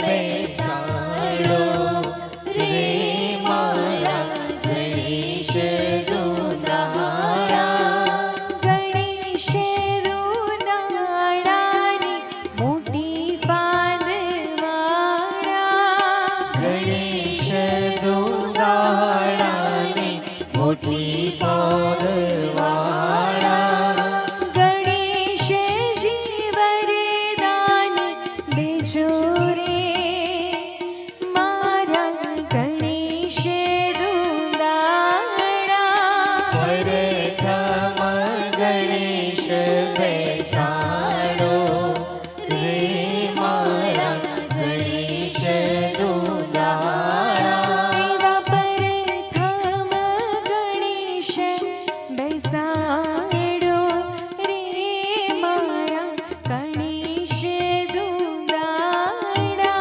બેસાડો રે મારા ગણેશ દુલાળા. ગણેશ દુલાળાની મોટી પાદવાળા. ગણેશ દુલાળાની મોટી પાદવાળા. ગણેશજી વરદાન દેજો રે મારા ગણેશ દુલાળા. પ્રથમ ગણેશ બેસાડો રે મારા ગણેશ દુલાળા. એવા પ્રથમ ગણેશ બેસાડો રે મારા ગણેશ દુલાળા.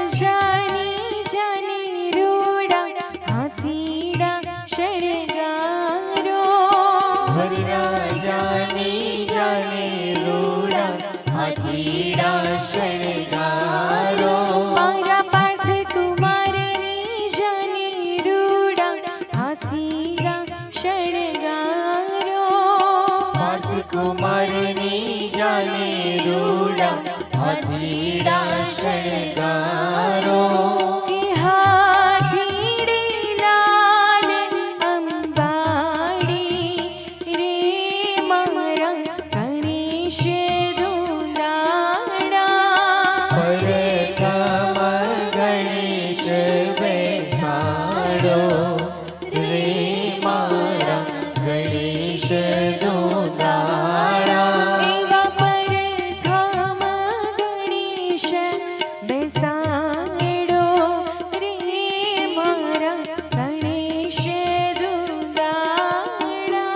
વરરાજાની જાની રૂડા હાથીડા શણગારો. વરરાજાની જાને રૂડા હાથીડા શણગારો. મારા પાર્થ કુમારની જાની રૂડા હાથીડા શણગારો. પાર્થકુમારની જાને રૂડા હાથીડા શણગારો. કે હાથીડે લાલ અંબાડી રે મારા ગણેશ દુલાળા. પ્રથમ ગણેશ બેસાડો રે મારા ગણેશ દુલાળા. એવા પ્રથમ ગણેશ બેસાડો રે મારા ગણેશ દુલાળા.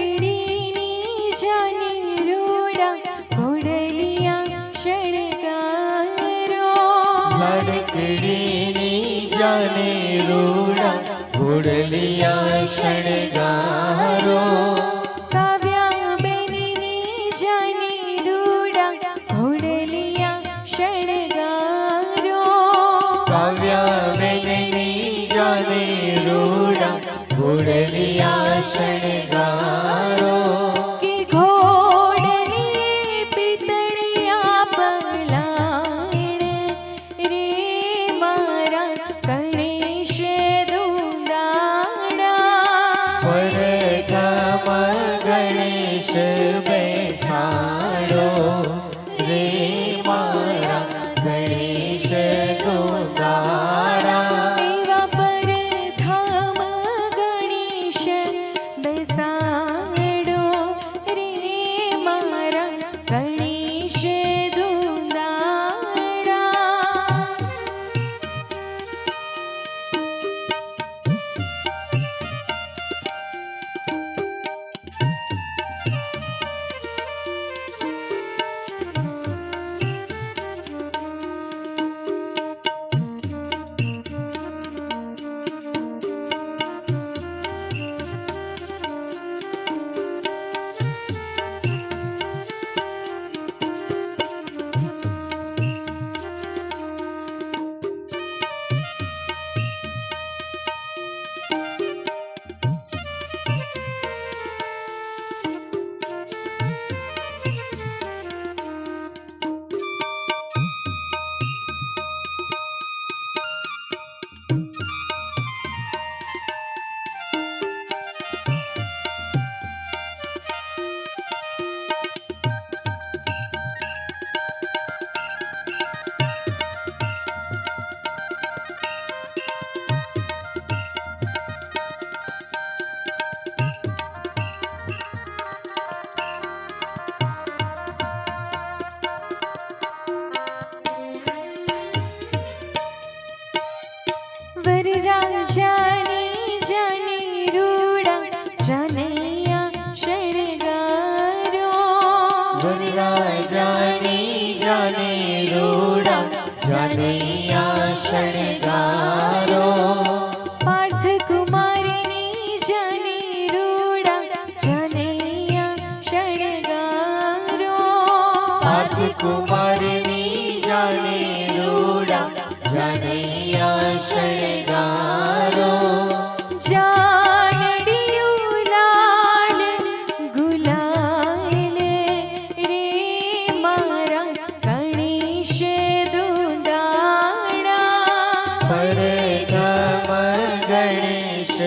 લાડકડીની જાની રૂડા ઘોડલિયા શણગારો. લાડકડીની જાને રૂડા ઘોડલિયા શણગારો. કાવ્યાબેનની જાની રૂડા ઘોડલિયા શણગારો. કાવ્યાબેનની જાને રૂડા ઘોડલિયા શણગારો. કે ઘોડલીએ પિતળિયા પલાણ રે મારા ગણેશ દુલાળા. પરગમ ગણેશ બેસાડો રે મારા ગણેશ ગોગાડા. એવા પરધામ ગણેશ બેસાડો રે મારા ગણેશ દુંદાડા. વરરાજાની જાને રૂડા જાનૈયા શણગારો. વરરાજાની જાને રૂડા જાનૈયા શણગારો. પાર્થ કુમારની જાને રૂડા જાનૈયા શણગારો. પાર્થ કુમારની જાને રૂડા જાનૈયા શણગારો. જાનડિયું લાલ ગુલાલ રે મારા ગણેશ દુંદાડા. પરગમ ગણેશ